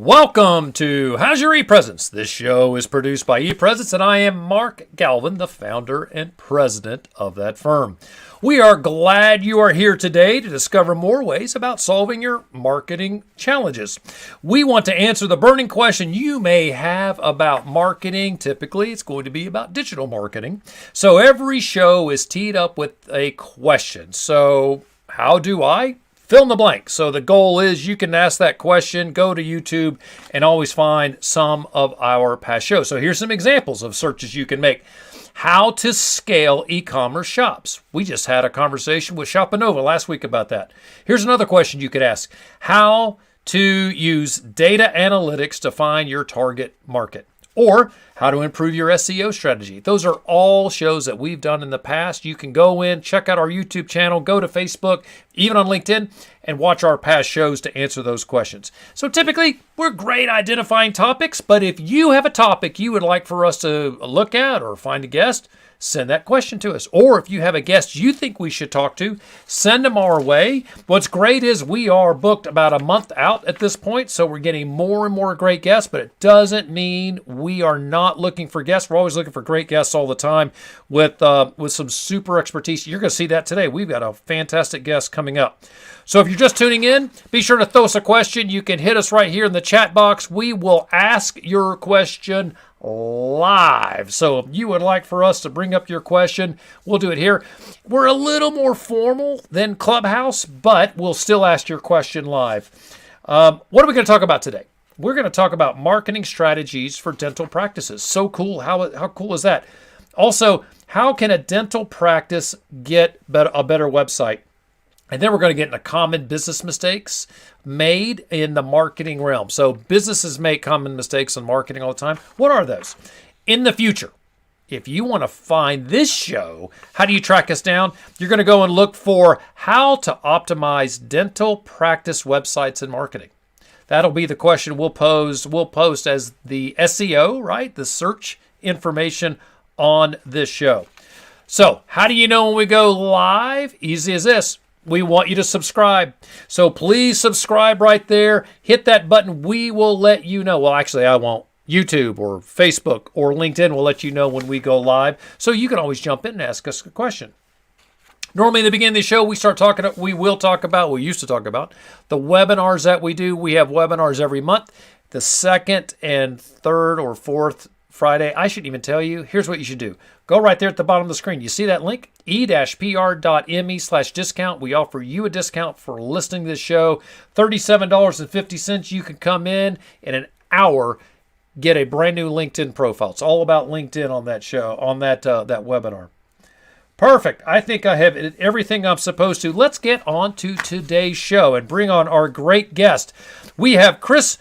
Welcome to How's Your ePresence? This show is produced by ePresence, and I am Mark Galvin, the founder and president of that firm. We are glad you are here today to discover more ways about solving your marketing challenges. We want to answer the burning question you may have about marketing. Typically, it's going to be about digital marketing. So every show is teed up with a question. So how do I fill in the blank? So the goal is you can ask that question, go to YouTube, and always find some of our past shows. So here's some examples of searches you can make. How to scale e-commerce shops. We just had a conversation with Shopanova last week about that. Here's another question you could ask. How to use data analytics to find your target market. Or how to improve your SEO strategy. Those are all shows that we've done in the past. You can go in, check out our YouTube channel, go to Facebook, even on LinkedIn, and watch our past shows to answer those questions. So typically, we're great identifying topics, but if you have a topic you would like for us to look at or find a guest, send that question to us. Or if you have a guest you think we should talk to, send them our way. What's great is we are booked about a month out at this point, so we're getting more and more great guests, but it doesn't mean we are not looking for guests. We're always looking for great guests all the time with some super expertise. You're going to see that today. We've got a fantastic guest coming up. So if you're just tuning in, be sure to throw us a question. You can hit us right here in the chat box. We will ask your question live. So if you would like for us to bring up your question, we'll do it here. We're a little more formal than Clubhouse, but we'll still ask your question live. What are we going to talk about today? We're going to talk about marketing strategies for dental practices. So cool. How cool is that? Also, how can a dental practice get a better website? And then we're going to get into common business mistakes made in the marketing realm. So businesses make common mistakes in marketing all the time. What are those? In the future, if you want to find this show, how do you track us down? You're going to go and look for how to optimize dental practice websites and marketing. That'll be the question we'll post as the SEO, right? The search information on this show. So how do you know when we go live? Easy as this. We want you to subscribe. So please subscribe right there. Hit that button. We will let you know. Well, actually, I won't. YouTube or Facebook or LinkedIn will let you know when we go live. So you can always jump in and ask us a question. Normally, in the beginning of the show, we used to talk about the webinars that we do. We have webinars every month. The second and third or fourth Friday. I shouldn't even tell you. Here's what you should do. Go right there at the bottom of the screen. You see that link? e-pr.me/discount. We offer you a discount for listening to this show. $37.50. You can come in an hour, get a brand new LinkedIn profile. It's all about LinkedIn on that show, on that webinar. Perfect. I think I have everything I'm supposed to. Let's get on to today's show and bring on our great guest. We have Chris.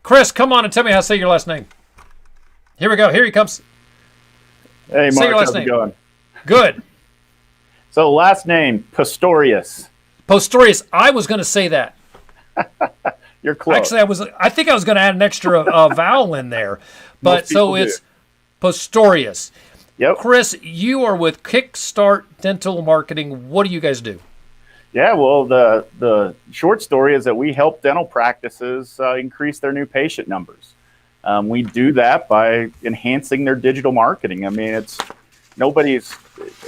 Chris, come on and tell me how to say your last name. Here we go. Here he comes. Hey, Mark, how's it going? Good. So last name, Pistorius. Pistorius. I was going to say that. You're close. Actually, I think I was going to add an extra vowel in there. But so it's Pistorius. Yep. Chris, you are with KickStart Dental Marketing. What do you guys do? Yeah, well, the short story is that we help dental practices increase their new patient numbers. We do that by enhancing their digital marketing. I mean,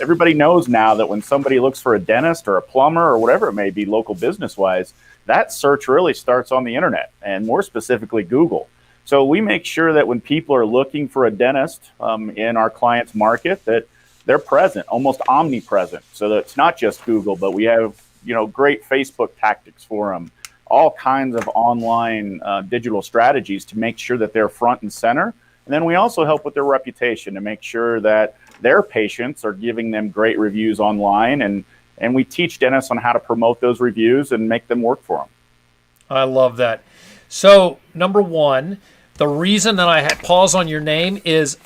everybody knows now that when somebody looks for a dentist or a plumber or whatever it may be, local business-wise, that search really starts on the internet, and more specifically Google. So we make sure that when people are looking for a dentist in our client's market, that they're present, almost omnipresent. So that it's not just Google, but we have great Facebook tactics for them, all kinds of online digital strategies to make sure that they're front and center. And then we also help with their reputation to make sure that their patients are giving them great reviews online. And we teach dentists on how to promote those reviews and make them work for them. I love that. So, number one, the reason that I had pause on your name is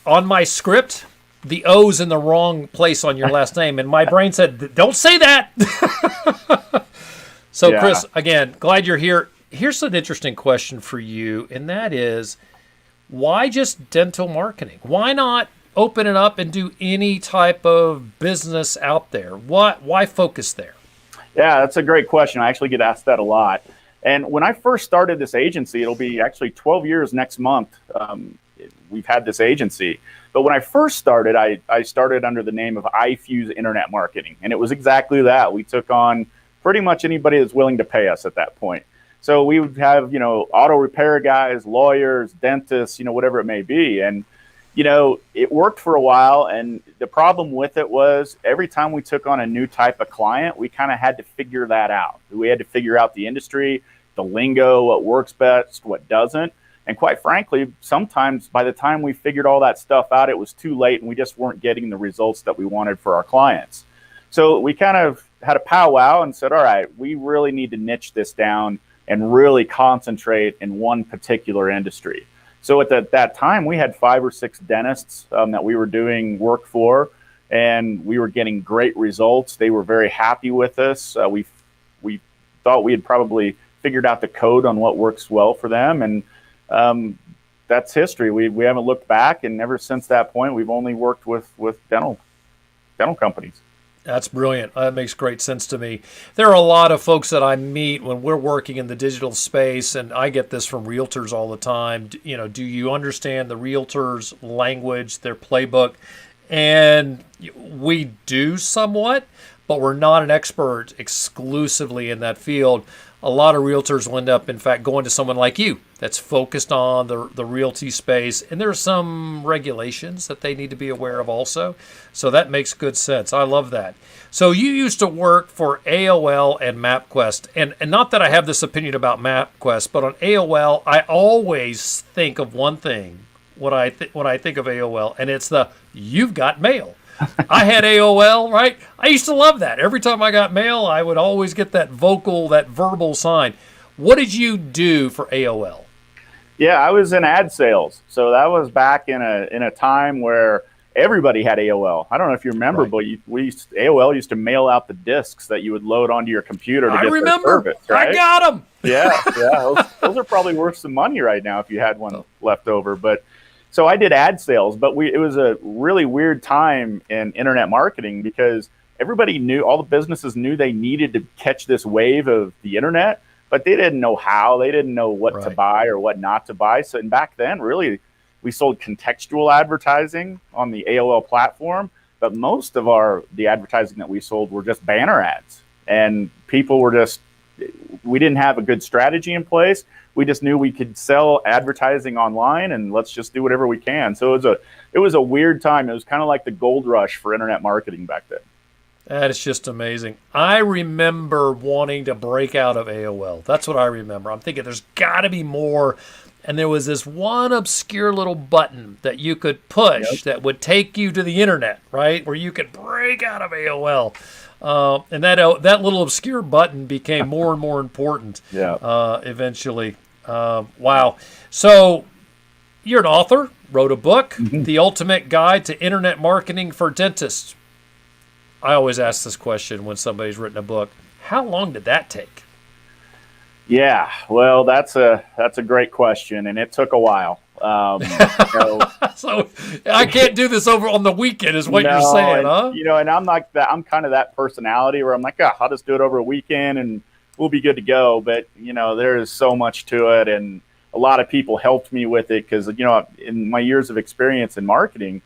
on my script, the O's in the wrong place on your last name. And my brain said, don't say that. So, yeah. Chris, again, glad you're here. Here's an interesting question for you, and that is, why just dental marketing? Why not open it up and do any type of business out there? Why focus there? Yeah, that's a great question. I actually get asked that a lot. And when I first started this agency, it'll be actually 12 years next month. We've had this agency. But when I first started, I started under the name of iFuse Internet Marketing. And it was exactly that. We took on pretty much anybody that's willing to pay us at that point. So we would have, auto repair guys, lawyers, dentists, whatever it may be. And, it worked for a while. And the problem with it was every time we took on a new type of client, we kind of had to figure that out. We had to figure out the industry, the lingo, what works best, what doesn't. And quite frankly, sometimes by the time we figured all that stuff out, it was too late and we just weren't getting the results that we wanted for our clients. So we kind of had a powwow and said, all right, we really need to niche this down and really concentrate in one particular industry. So at that time, we had 5 or 6 dentists that we were doing work for, and we were getting great results. They were very happy with us. We thought we had probably figured out the code on what works well for them, and that's history. We haven't looked back, and ever since that point, we've only worked with dental companies. That's brilliant. That makes great sense to me. There are a lot of folks that I meet when we're working in the digital space, and I get this from realtors all the time. Do you understand the realtors' language, their playbook? And we do somewhat, but we're not an expert exclusively in that field. A lot of realtors will end up, in fact, going to someone like you that's focused on the realty space. And there are some regulations that they need to be aware of also. So that makes good sense. I love that. So you used to work for AOL and MapQuest. And not that I have this opinion about MapQuest, but on AOL, I always think of one thing when I think of AOL, and it's you've got mail. I had AOL, right? I used to love that. Every time I got mail, I would always get that verbal sign. What did you do for AOL? Yeah, I was in ad sales. So that was back in a time where everybody had AOL. I don't know if you remember, right. But AOL used to mail out the discs that you would load onto your computer to get their service. Right? I got them. Yeah. Those are probably worth some money right now if you had one left over. But so I did ad sales, but it was a really weird time in internet marketing because everybody knew, all the businesses knew they needed to catch this wave of the internet, but they didn't know how. They didn't know what to buy or what not to buy. So and back then, really, we sold contextual advertising on the AOL platform, but most of the advertising that we sold were just banner ads. And people were we didn't have a good strategy in place. We just knew we could sell advertising online and let's just do whatever we can. So it was a weird time. It was kind of like the gold rush for internet marketing back then. That is just amazing. I remember wanting to break out of AOL. That's what I remember. I'm thinking there's got to be more. And there was this one obscure little button that you could push that would take you to the internet, right? Where you could break out of AOL. And that little obscure button became more and more important eventually. Wow. So you're an author, wrote a book, The Ultimate Guide to Internet Marketing for Dentists. I always ask this question when somebody's written a book. How long did that take? Yeah, well, that's a great question, and it took a while. So I can't do this over on the weekend, is what you're saying, huh? And I'm like that. I'm kind of that personality where I'm like, I'll just do it over a weekend and we'll be good to go. But there is so much to it, and a lot of people helped me with it because in my years of experience in marketing,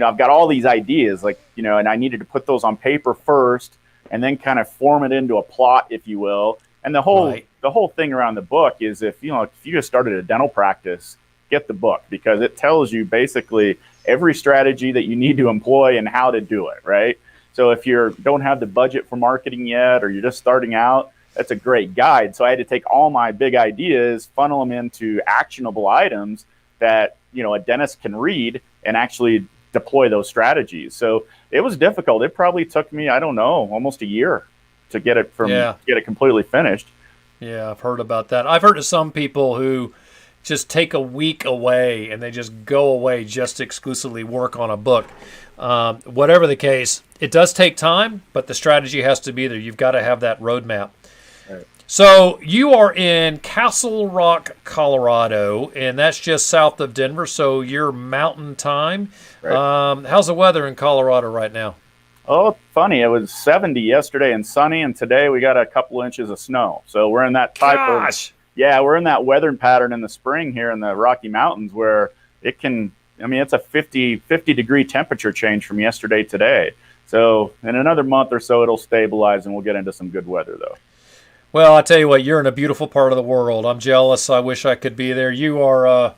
I've got all these ideas, and I needed to put those on paper first, and then kind of form it into a plot, if you will. And the whole thing around the book is if you just started a dental practice, get the book because it tells you basically every strategy that you need to employ and how to do it, right? So if you don't have the budget for marketing yet or you're just starting out, that's a great guide. So I had to take all my big ideas, funnel them into actionable items that a dentist can read and actually deploy those strategies. So it was difficult. It probably took me, I don't know, almost a year to get it completely finished. Yeah, I've heard about that. I've heard of some people who just take a week away and they just go away just to exclusively work on a book. Whatever the case, it does take time, but the strategy has to be there. You've got to have that roadmap. Right. So you are in Castle Rock, Colorado, and that's just south of Denver. So you're mountain time. Right. How's the weather in Colorado right now? Oh, funny. It was 70 yesterday and sunny, and today we got a couple inches of snow. So we're in that type of, Gosh. yeah, we're in that weather pattern in the spring here in the Rocky Mountains where it can, I mean, it's a 50 degree temperature change from yesterday to today. So in another month or so, it'll stabilize and we'll get into some good weather, though. Well, I tell you what, you're in a beautiful part of the world. I'm jealous. I wish I could be there. You are,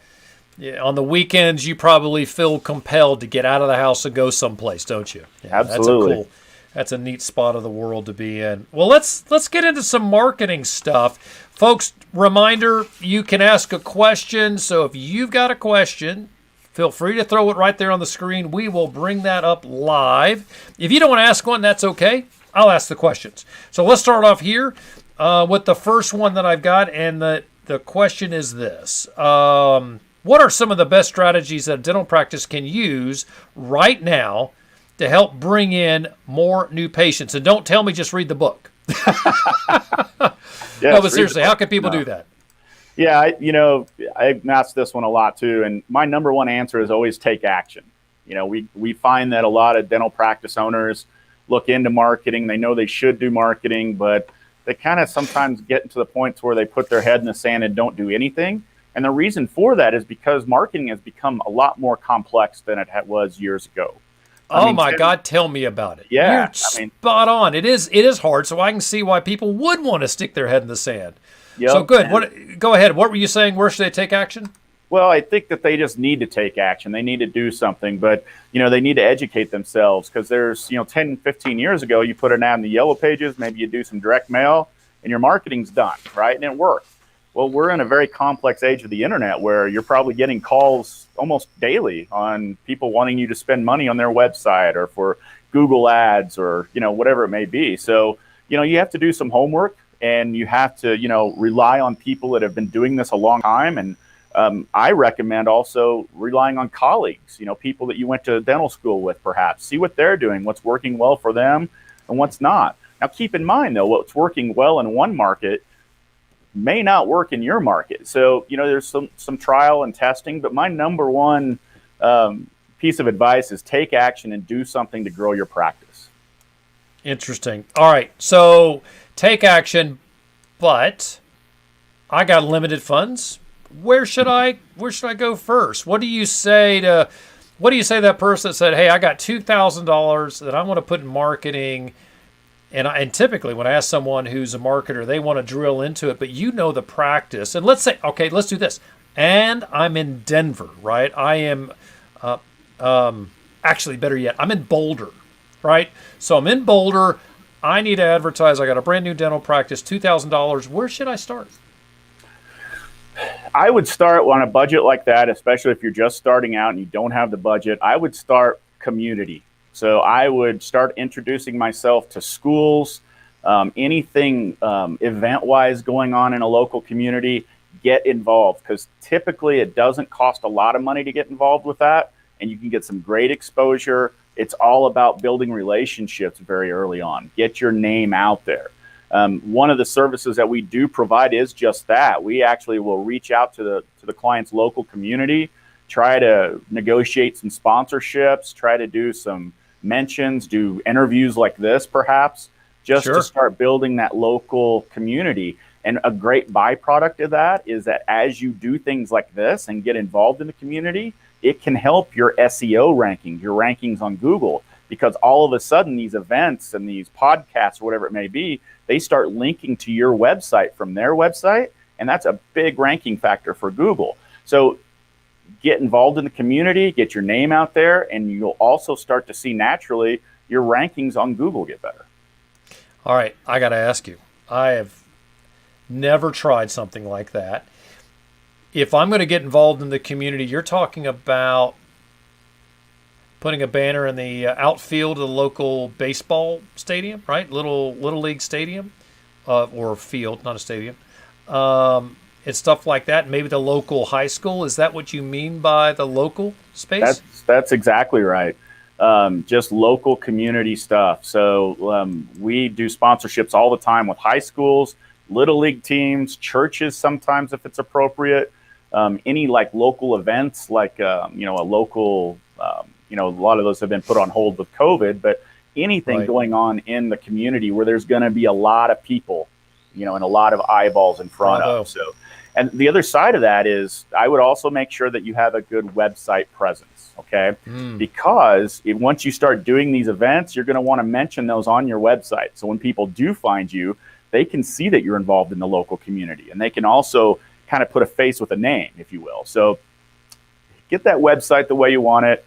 yeah, on the weekends, you probably feel compelled to get out of the house and go someplace, don't you? Yeah, Absolutely. that's a neat spot of the world to be in. Well, let's get into some marketing stuff. Folks, reminder, you can ask a question. So if you've got a question, feel free to throw it right there on the screen. We will bring that up live. If you don't want to ask one, that's okay. I'll ask the questions. So let's start off here with the first one that I've got, and the question is this. What are some of the best strategies that a dental practice can use right now to help bring in more new patients? And don't tell me just read the book. Yes, No, but seriously, how can people do that? Yeah, I've asked this one a lot too, and my number one answer is always take action. We find that a lot of dental practice owners look into marketing. They know they should do marketing, but they kind of sometimes get to the point where they put their head in the sand and don't do anything. And the reason for that is because marketing has become a lot more complex than it was years ago. Oh my God, tell me about it. Yeah, You're spot on. It is hard, so I can see why people would want to stick their head in the sand. Yep. So good. Go ahead. What were you saying? Where should they take action? Well, I think that they just need to take action. They need to do something, but they need to educate themselves, because there's 10, 15 years ago, you put an ad in the yellow pages, maybe you do some direct mail, and your marketing's done, right? And it worked. Well, we're in a very complex age of the internet where you're probably getting calls almost daily on people wanting you to spend money on their website or for Google ads or, whatever it may be. So, you have to do some homework, and you have to, rely on people that have been doing this a long time. And I recommend also relying on colleagues, people that you went to dental school with, perhaps. See what they're doing, what's working well for them and what's not. Now, keep in mind, though, what's working well in one market may not work in your market. So, there's some trial and testing, but my number one piece of advice is take action and do something to grow your practice. Interesting. All right. So take action, but I got limited funds. Where should I go first? What do you say to that person that said, "Hey, I got $2,000 that I want to put in marketing"? And typically when I ask someone who's a marketer, they want to drill into it, but the practice. And let's say, okay, let's do this. And I'm in Denver, right? I am, actually better yet, I'm in Boulder, right? So I'm in Boulder. I need to advertise. I got a brand new dental practice, $2,000. Where should I start? I would start on a budget like that, especially if you're just starting out and you don't have the budget. I would start community. So I would start introducing myself to schools, anything event-wise going on in a local community. Get involved, because typically it doesn't cost a lot of money to get involved with that, and you can get some great exposure. It's all about building relationships very early on. Get your name out there. One of the services that we do provide is just that. We actually will reach out to the client's local community, try to negotiate some sponsorships, try to do some mentions, do interviews like this perhaps, just to start building that local community. And a great byproduct of that is that as you do things like this and get involved in the community, it can help your SEO rankings, your rankings on Google, because all of a sudden these events and these podcasts or whatever it may be, they start linking to your website from their website, and that's a big ranking factor for Google. So get involved in the community, get your name out there, and you'll also start to see naturally your rankings on Google get better. All right, I got to ask you. I have never tried something like that. If I'm going to get involved in the community, you're talking about putting a banner in the outfield of the local baseball stadium, right? Little league stadium, or field, not a stadium. It's stuff like that. Maybe the local high school. Is that what you mean by the local space? That's exactly right. Just local community stuff. So we do sponsorships all the time with high schools, little league teams, churches sometimes if it's appropriate. Any like local events, like a local. A lot of those have been put on hold with COVID, but anything Right. going on in the community where there's going to be a lot of people, and a lot of eyeballs in front Bravo. of. So, and the other side of that is I would also make sure that you have a good website presence. Okay. Because once you start doing these events, you're going to want to mention those on your website. So when people do find you, they can see that you're involved in the local community, and they can also kind of put a face with a name, if you will. So get that website the way you want it.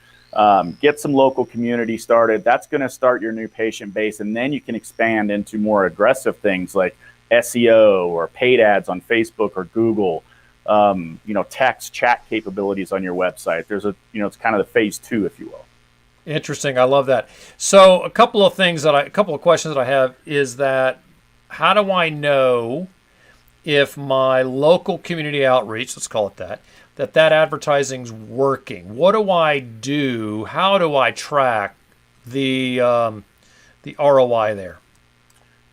Get some local community started. That's going to start your new patient base, and then you can expand into more aggressive things like SEO or paid ads on Facebook or Google. Text chat capabilities on your website. There's it's kind of the phase 2, if you will. Interesting. I love that. So a couple of questions that I have is that, how do I know if my local community outreach, let's call it that advertising's working? What do I do? How do I track the ROI there?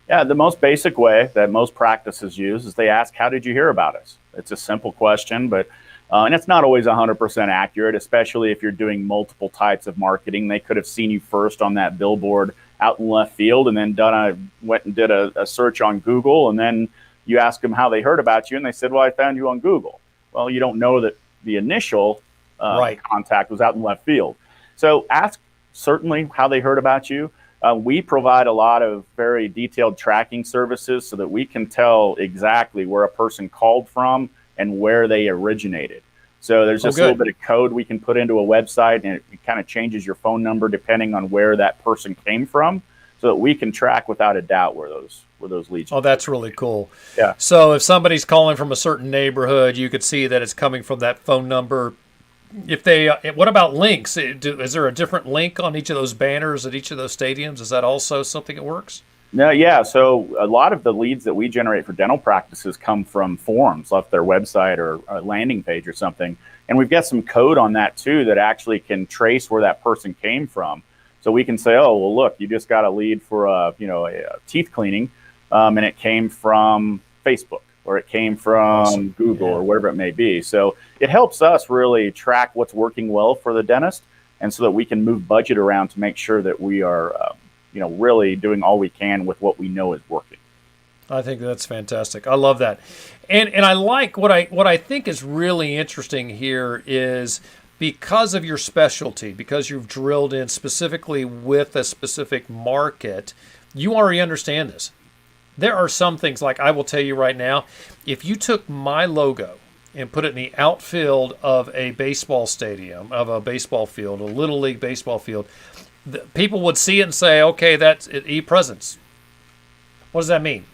Yeah, the most basic way that most practices use is they ask, how did you hear about us? It's a simple question, but and it's not always 100% accurate, especially if you're doing multiple types of marketing. They could have seen you first on that billboard out in left field, and then went and did a search on Google, and then you ask them how they heard about you, and they said, well, I found you on Google. Well, you don't know that the initial contact was out in left field. So ask certainly how they heard about you. We provide a lot of very detailed tracking services so that we can tell exactly where a person called from and where they originated. So there's just a little bit of code we can put into a website, and it kind of changes your phone number depending on where that person came from, so that we can track without a doubt where those leads. Oh, that's really cool. Yeah. So if somebody's calling from a certain neighborhood, you could see that it's coming from that phone number. What about links? Is there a different link on each of those banners at each of those stadiums? Is that also something that works? No, yeah. So a lot of the leads that we generate for dental practices come from forums off their website or a landing page or something. And we've got some code on that too that actually can trace where that person came from. So we can say, oh, well, look, you just got a lead for a teeth cleaning, and it came from Facebook, or it came from Google, or whatever it may be. So it helps us really track what's working well for the dentist, and so that we can move budget around to make sure that we are really doing all we can with what we know is working. I think that's fantastic. I love that. And I like what I think is really interesting here is, because of your specialty, because you've drilled in specifically with a specific market, you already understand this. There are some things, like I will tell you right now, if you took my logo and put it in the outfield of a baseball stadium, of a baseball field, a Little League baseball field, people would see it and say, okay, that's ePresence. What does that mean?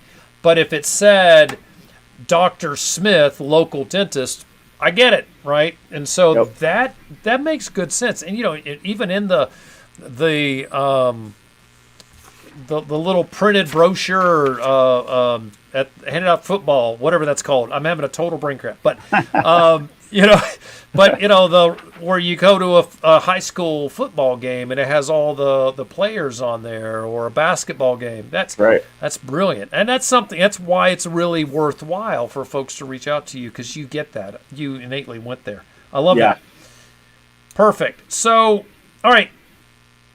But if it said Dr. Smith, local dentist, I get it, right? And so that makes good sense. And even in the little printed brochure handed out football, whatever that's called. I'm having a total brain cramp, but where you go to a high school football game and it has all the players on there, or a basketball game. That's right. That's brilliant, and that's why it's really worthwhile for folks to reach out to you, because you get that. You innately went there. I love that. Perfect. So, all right.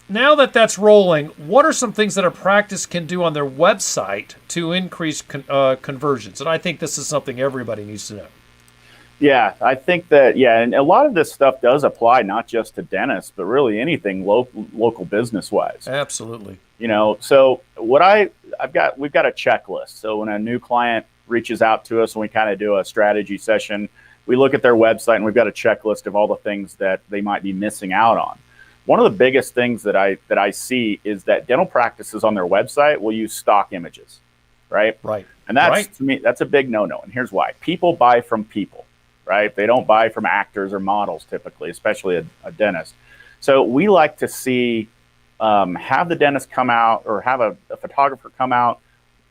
Now that that's rolling, what are some things that a practice can do on their website to increase conversions? And I think this is something everybody needs to know. Yeah, I think that, and a lot of this stuff does apply not just to dentists, but really anything local business-wise. Absolutely. So what we've got a checklist. So when a new client reaches out to us and we kind of do a strategy session, we look at their website and we've got a checklist of all the things that they might be missing out on. One of the biggest things that I see is that dental practices on their website will use stock images, right? Right. And to me, that's a big no-no. And here's why. People buy from people, right? They don't buy from actors or models typically, especially a dentist. So we like to see, have the dentist come out, or have a photographer come out,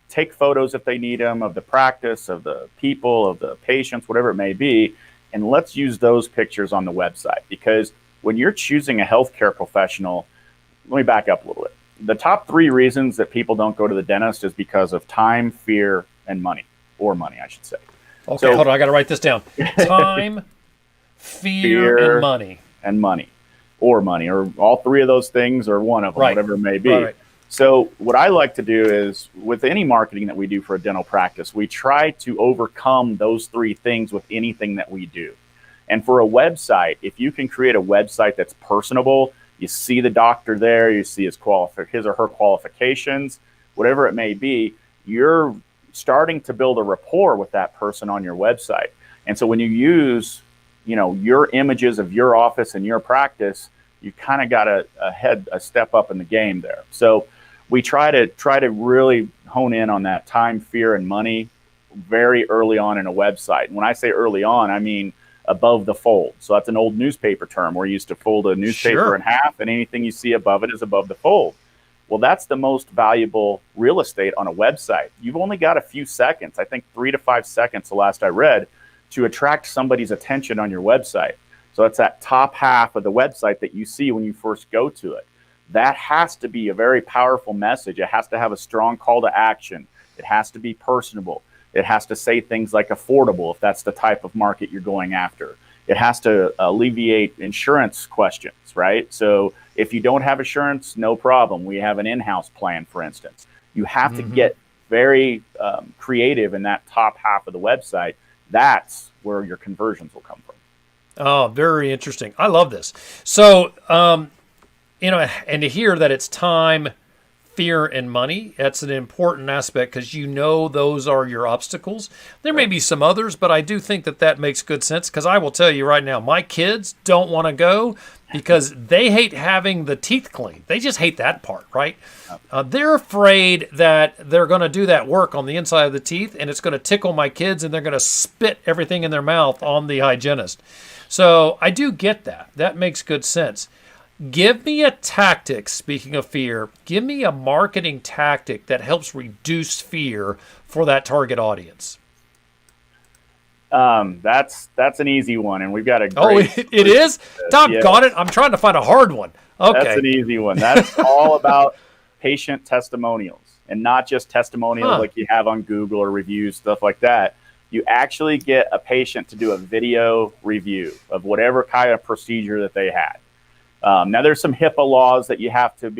take photos if they need them of the practice, of the people, of the patients, whatever it may be. And let's use those pictures on the website, because when you're choosing a healthcare professional, let me back up a little bit. The top 3 reasons that people don't go to the dentist is because of time, fear, and money, or money, I should say. Okay, hold on. I got to write this down. Time, fear, and money. And money, or all 3 of those things, or one of them, whatever it may be. Right. So what I like to do is, with any marketing that we do for a dental practice, we try to overcome those three things with anything that we do. And for a website, if you can create a website that's personable, you see the doctor there, you see his or her qualifications, whatever it may be, you're starting to build a rapport with that person on your website. And so when you use, your images of your office and your practice, you kind of got a step up in the game there. So we try to really hone in on that time, fear, and money very early on in a website. And when I say early on, I mean above the fold. So that's an old newspaper term where you used to fold a newspaper in half, and anything you see above it is above the fold. Well, that's the most valuable real estate on a website. You've only got a few seconds, I think 3 to 5 seconds, the last I read, to attract somebody's attention on your website. So it's that top half of the website that you see when you first go to it. That has to be a very powerful message. It has to have a strong call to action. It has to be personable. It has to say things like affordable, if that's the type of market you're going after. It has to alleviate insurance questions, right? So if you don't have insurance, no problem. We have an in-house plan, for instance. You have to get very creative in that top half of the website. That's where your conversions will come from. Oh, very interesting. I love this. So, and to hear that it's time, fear, and money, that's an important aspect because those are your obstacles. There may be some others, but I do think that makes good sense because I will tell you right now, my kids don't want to go because they hate having the teeth cleaned. They just hate that part, right? They're afraid that they're going to do that work on the inside of the teeth and it's going to tickle my kids and they're going to spit everything in their mouth on the hygienist. So I do get that. That makes good sense. Give me a tactic, speaking of fear, give me a marketing tactic that helps reduce fear for that target audience. That's an easy one, and we've got a great... Oh, it is? Tom, yes. Got it? I'm trying to find a hard one. Okay. That's an easy one. That's all about patient testimonials, and not just testimonials like you have on Google or reviews, stuff like that. You actually get a patient to do a video review of whatever kind of procedure that they had. Now there's some HIPAA laws that you have to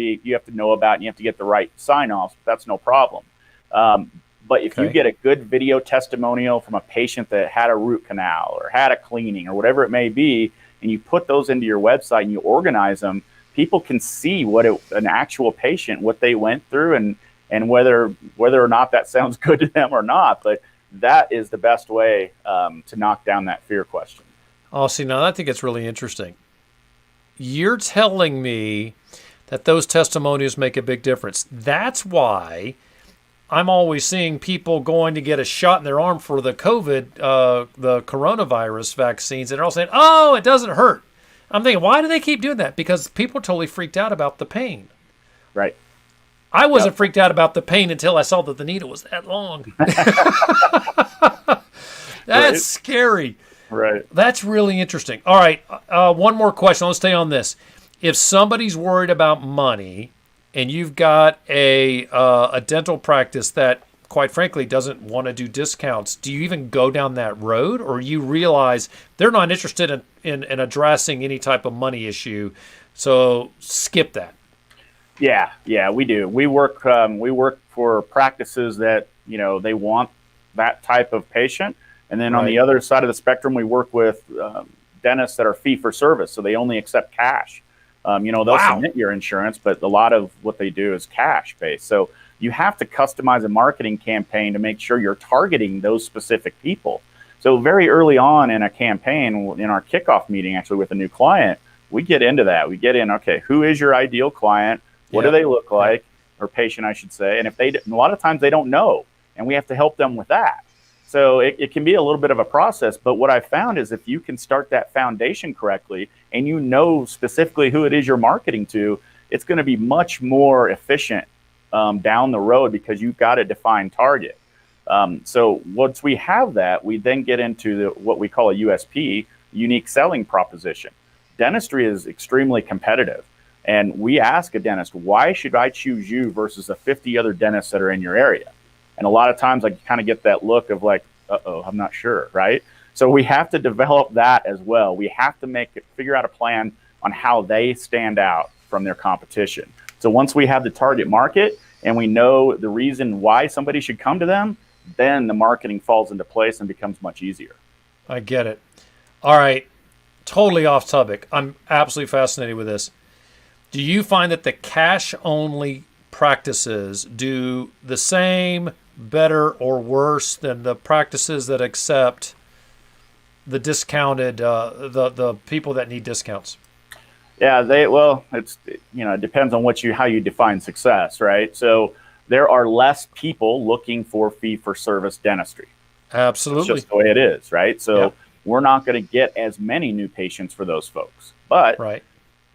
know about, and you have to get the right sign-offs. That's no problem. But if you get a good video testimonial from a patient that had a root canal or had a cleaning or whatever it may be, and you put those into your website and you organize them, people can see an actual patient, what they went through, and whether or not that sounds good to them or not. But that is the best way to knock down that fear question. Oh, see, now I think it's really interesting. You're telling me that those testimonials make a big difference. That's why I'm always seeing people going to get a shot in their arm for the the coronavirus vaccines, and they're all saying, oh, it doesn't hurt. I'm thinking, why do they keep doing that? Because people are totally freaked out about the pain. Right. I wasn't freaked out about the pain until I saw that the needle was that long. That's scary. Right. That's really interesting. All right. One more question. Let's stay on this. If somebody's worried about money and you've got a dental practice that, quite frankly, doesn't want to do discounts, do you even go down that road, or you realize they're not interested in addressing any type of money issue, so skip that? Yeah, we do. We work for practices that, they want that type of patient. And then on the other side of the spectrum, we work with dentists that are fee for service. So they only accept cash. They'll submit your insurance, but a lot of what they do is cash based. So you have to customize a marketing campaign to make sure you're targeting those specific people. So very early on in a campaign, in our kickoff meeting, actually with a new client, we get into that. We get in, okay, who is your ideal client? What do they look like? Or patient, I should say. And a lot of times they don't know, and we have to help them with that. So it can be a little bit of a process, but what I found is if you can start that foundation correctly and you know specifically who it is you're marketing to, it's going to be much more efficient down the road because you've got a defined target. So once we have that, we then get into what we call a USP, unique selling proposition. Dentistry is extremely competitive, and we ask a dentist, why should I choose you versus the 50 other dentists that are in your area? And a lot of times I kind of get that look of like, uh-oh, I'm not sure, right? So we have to develop that as well. We have to figure out a plan on how they stand out from their competition. So once we have the target market and we know the reason why somebody should come to them, then the marketing falls into place and becomes much easier. I get it. All right. Totally off topic. I'm absolutely fascinated with this. Do you find that the cash-only practices do the same, better, or worse than the practices that accept the discounted, the people that need discounts? Yeah, it depends on how you define success, right? So there are less people looking for fee-for-service dentistry. Absolutely. It's just the way it is, right? So yeah. We're not going to get as many new patients for those folks, but right.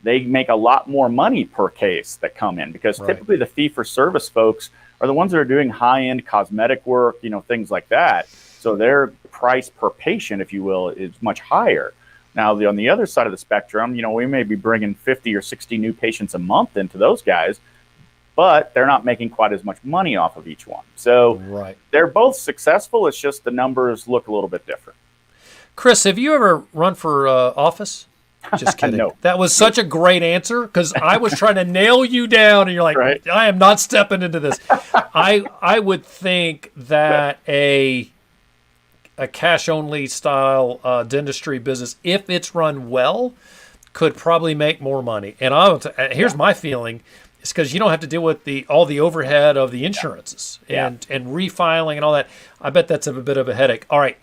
they make a lot more money per case that come in, because typically the fee-for-service folks are the ones that are doing high-end cosmetic work, things like that. So their price per patient, if you will, is much higher. Now, on the other side of the spectrum, we may be bringing 50 or 60 new patients a month into those guys, but they're not making quite as much money off of each one. So they're both successful. It's just the numbers look a little bit different. Chris, have you ever run for office? Just kidding. No. That was such a great answer, because I was trying to nail you down, and you're like, I am not stepping into this. I would think that a cash-only style dentistry business, if it's run well, could probably make more money. And here's my feeling. It's because you don't have to deal with all the overhead of the insurances and refiling and all that. I bet that's a bit of a headache. All right.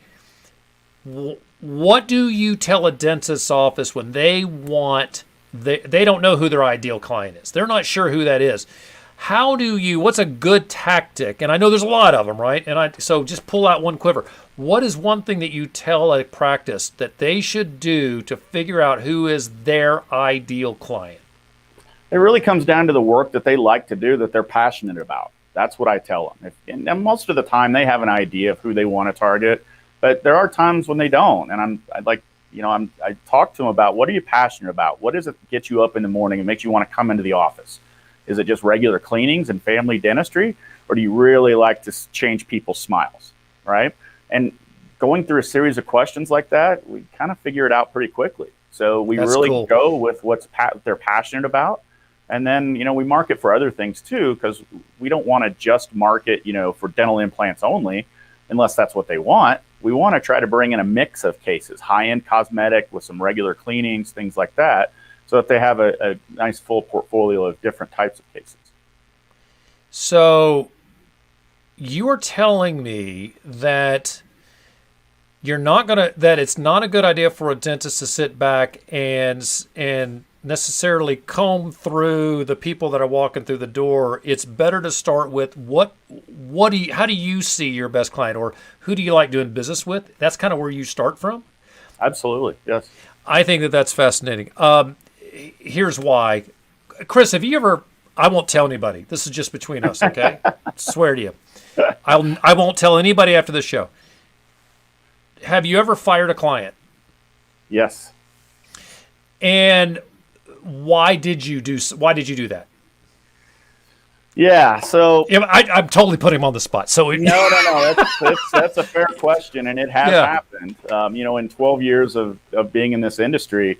What do you tell a dentist's office when they don't know who their ideal client is? They're not sure who that is. What's a good tactic? And I know there's a lot of them, right? So just pull out one quiver. What is one thing that you tell a practice that they should do to figure out who is their ideal client? It really comes down to the work that they like to do, that they're passionate about. That's what I tell them. And most of the time they have an idea of who they want to target, but there are times when they don't. And I talk to them about, what are you passionate about? What does it get you up in the morning and makes you want to come into the office? Is it just regular cleanings and family dentistry? Or do you really like to change people's smiles, right? And going through a series of questions like that, we kind of figure it out pretty quickly. So we go with what they're passionate about. And then, we market for other things too, because we don't want to just market, for dental implants only, unless that's what they want. We want to try to bring in a mix of cases, high-end cosmetic with some regular cleanings, things like that, so that they have a nice full portfolio of different types of cases. So you are telling me that that it's not a good idea for a dentist to sit back and necessarily comb through the people that are walking through the door. It's better to start with how do you see your best client, or who do you like doing business with? That's kind of where you start from? Absolutely, yes. I think that's fascinating. Here's why. Chris, have you ever, I won't tell anybody. This is just between us, okay? I swear to you. I won't tell anybody after the show. Have you ever fired a client? Yes. And why did you do that? Yeah, so I'm totally putting him on the spot. So no, that's a fair question, and it has happened. In 12 years of being in this industry,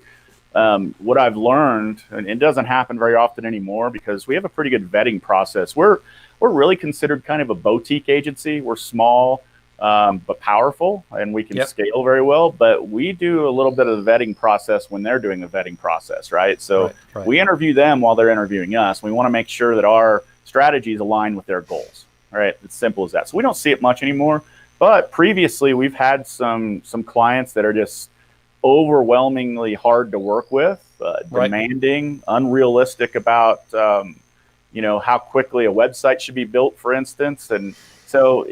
what I've learned, and it doesn't happen very often anymore, because we have a pretty good vetting process. We're really considered kind of a boutique agency. We're small, but powerful, and we can scale very well. But we do a little bit of the vetting process when they're doing the vetting process, right? So we interview them while they're interviewing us. We want to make sure that our strategies align with their goals, right? It's simple as that. So we don't see it much anymore. But previously, we've had some clients that are just overwhelmingly hard to work with, demanding, unrealistic about, how quickly a website should be built, for instance. And so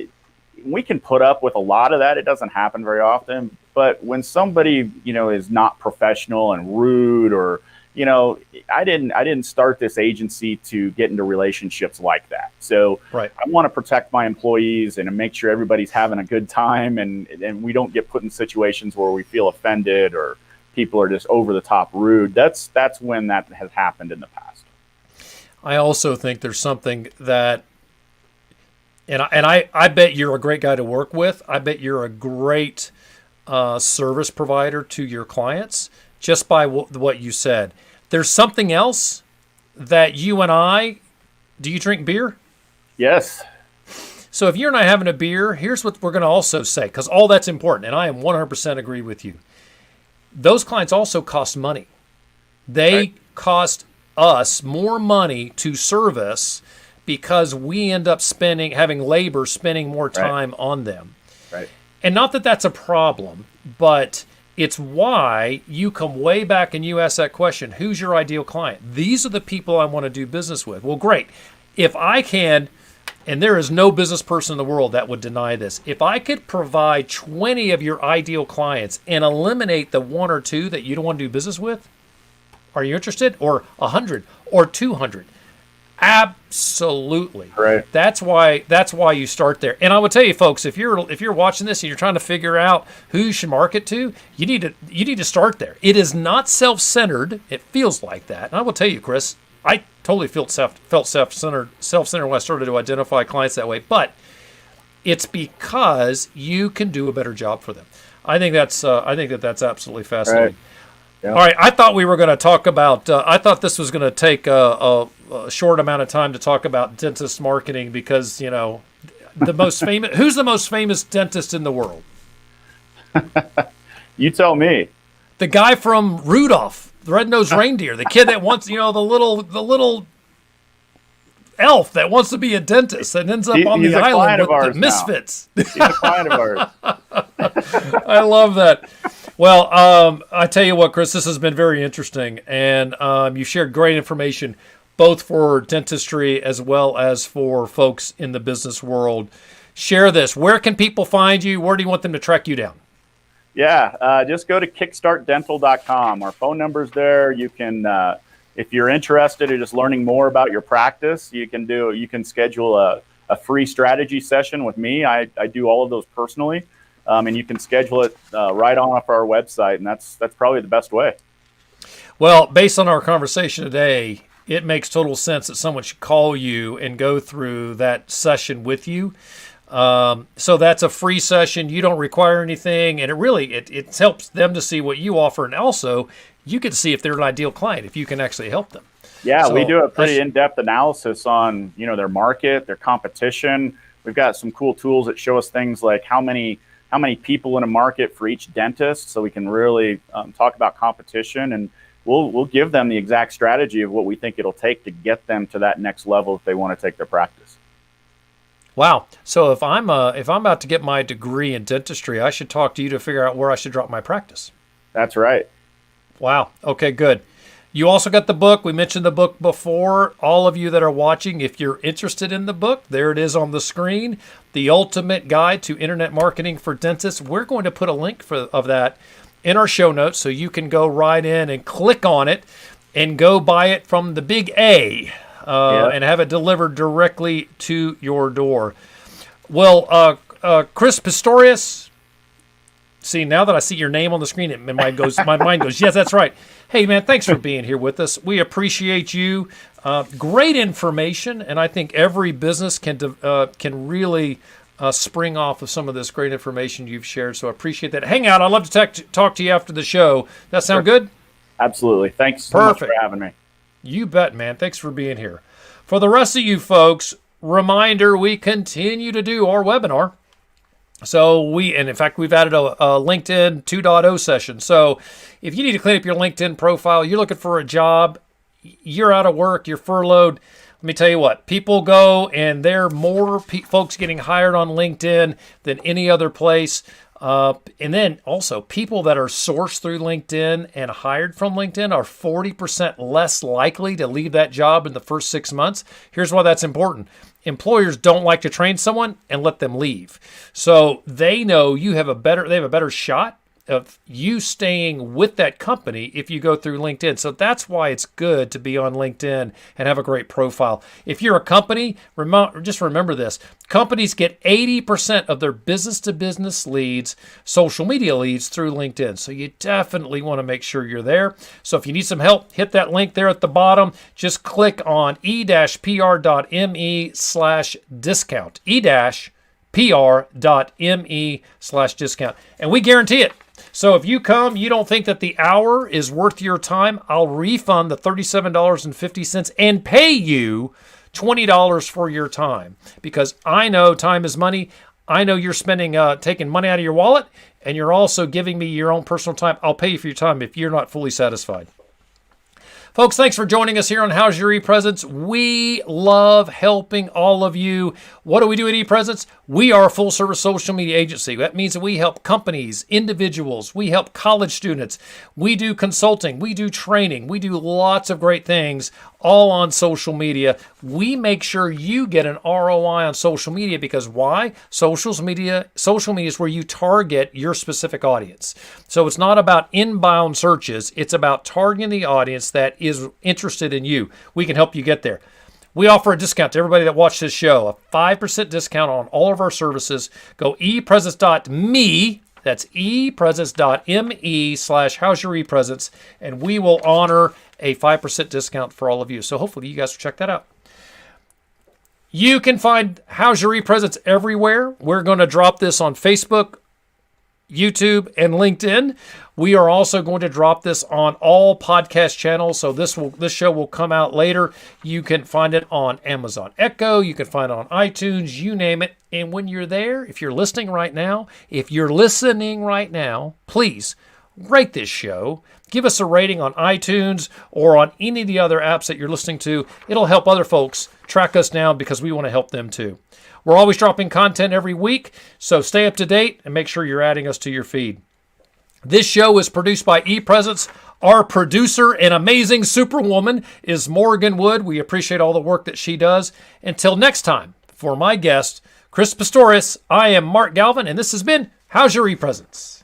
we can put up with a lot of that. It doesn't happen very often. But when somebody, is not professional and rude, or, I didn't start this agency to get into relationships like that. So I want to protect my employees and make sure everybody's having a good time, and we don't get put in situations where we feel offended or people are just over the top rude. That's when that has happened in the past. I also think there's something that, and I bet you're a great guy to work with. I bet you're a great service provider to your clients, just by what you said. There's something else that you and I, do you drink beer? Yes. So if you and I having a beer, here's what we're going to also say, because all that's important, and I am 100% agree with you. Those clients also cost money. They cost us more money to service because we end up having labor spending more time on them. Right. And not that that's a problem, but it's why you come way back and you ask that question, who's your ideal client? These are the people I want to do business with. Well, great. If I can, and there is no business person in the world that would deny this, if I could provide 20 of your ideal clients and eliminate the 1 or 2 that you don't want to do business with, are you interested? Or 100 or 200? Absolutely. Right. That's why you start there. And I would tell you, folks, if you're watching this and you're trying to figure out who you should market to, you need to start there. It is not self-centered. It feels like that. And I will tell you, Chris, I totally felt self-centered when I started to identify clients that way. But it's because you can do a better job for them. I think that's absolutely fascinating. Right. Yeah. All right, I thought we were going to talk about. I thought this was going to take a short amount of time to talk about dentist marketing because the most famous. Who's the most famous dentist in the world? You tell me. The guy from Rudolph, the red-nosed reindeer, the kid that wants the little elf that wants to be a dentist and ends up on the island with the misfits. He's a client of ours. I love that. Well, I tell you what, Chris, this has been very interesting, and you shared great information, both for dentistry as well as for folks in the business world. Share this. Where can people find you? Where do you want them to track you down? Yeah, just go to kickstartdental.com. Our phone number's there. You can, if you're interested in just learning more about your practice, you can schedule a free strategy session with me. I do all of those personally. And you can schedule it right on off our website, and that's probably the best way. Well, based on our conversation today, it makes total sense that someone should call you and go through that session with you. So that's a free session. You don't require anything, and it helps them to see what you offer, and also you can see if they're an ideal client, if you can actually help them. Yeah, so we do a pretty in-depth analysis on their market, their competition. We've got some cool tools that show us things like how many people in a market for each dentist, so we can really talk about competition, and we'll give them the exact strategy of what we think it'll take to get them to that next level if they want to take their practice. Wow. So if I'm about to get my degree in dentistry, I should talk to you to figure out where I should drop my practice. That's right. Wow. Okay, good. You also got the book. We mentioned the book before. All of you that are watching, if you're interested in the book, there it is on the screen. The Ultimate Guide to Internet Marketing for Dentists. We're going to put a link of that in our show notes so you can go right in and click on it and go buy it from the big A and have it delivered directly to your door. Well, Chris Pistorius, see, now that I see your name on the screen, my mind goes, yes, that's right. Hey, man, thanks for being here with us. We appreciate you. Great information, and I think every business can really spring off of some of this great information you've shared, so I appreciate that. Hang out. I'd love to talk to you after the show. That sound good? Absolutely. Thanks so much for having me. You bet, man. Thanks for being here. For the rest of you folks, reminder, we continue to do our webinar. So in fact, we've added a LinkedIn 2.0 session. So if you need to clean up your LinkedIn profile, you're looking for a job, you're out of work, you're furloughed, let me tell you what, people go and there are more folks getting hired on LinkedIn than any other place. And then also people that are sourced through LinkedIn and hired from LinkedIn are 40% less likely to leave that job in the first 6 months. Here's why that's important. Employers don't like to train someone and let them leave. So they know they have a better shot of you staying with that company if you go through LinkedIn. So that's why it's good to be on LinkedIn and have a great profile. If you're a company, just remember this. Companies get 80% of their business-to-business leads, social media leads, through LinkedIn. So you definitely want to make sure you're there. So if you need some help, hit that link there at the bottom. Just click on e-pr.me/discount. e-pr.me/discount. And we guarantee it. So if you come, you don't think that the hour is worth your time, I'll refund the $37.50 and pay you $20 for your time, because I know time is money. I know you're spending, taking money out of your wallet, and you're also giving me your own personal time. I'll pay you for your time if you're not fully satisfied. Folks, thanks for joining us here on How's Your ePresence. We love helping all of you. What do we do at ePresence? We are a full-service social media agency. That means that we help companies, individuals, we help college students, we do consulting, we do training, we do lots of great things, all on social media. We make sure you get an ROI on social media, because why? Social media is where you target your specific audience. So it's not about inbound searches, it's about targeting the audience that is interested in you. We can help you get there. We offer a discount to everybody that watched this show, a 5% discount on all of our services. Go epresence.me, that's epresence.me/how's your ePresence, and we will honor a 5% discount for all of you. So hopefully you guys will check that out. You can find How's Your ePresence everywhere. We're going to drop this on Facebook, YouTube, and LinkedIn. We are also going to drop this on all podcast channels, so this show will come out later. You can find it on Amazon Echo, you can find it on iTunes, you name it. And when you're there, if you're listening right now, please rate this show. Give us a rating on iTunes or on any of the other apps that you're listening to. It'll help other folks track us down, because we want to help them too. We're always dropping content every week, so stay up to date and make sure you're adding us to your feed. This show is produced by ePresence. Our producer and amazing superwoman is Morgan Wood. We appreciate all the work that she does. Until next time, for my guest, Chris Pistorius, I am Mark Galvin, and this has been How's Your ePresence?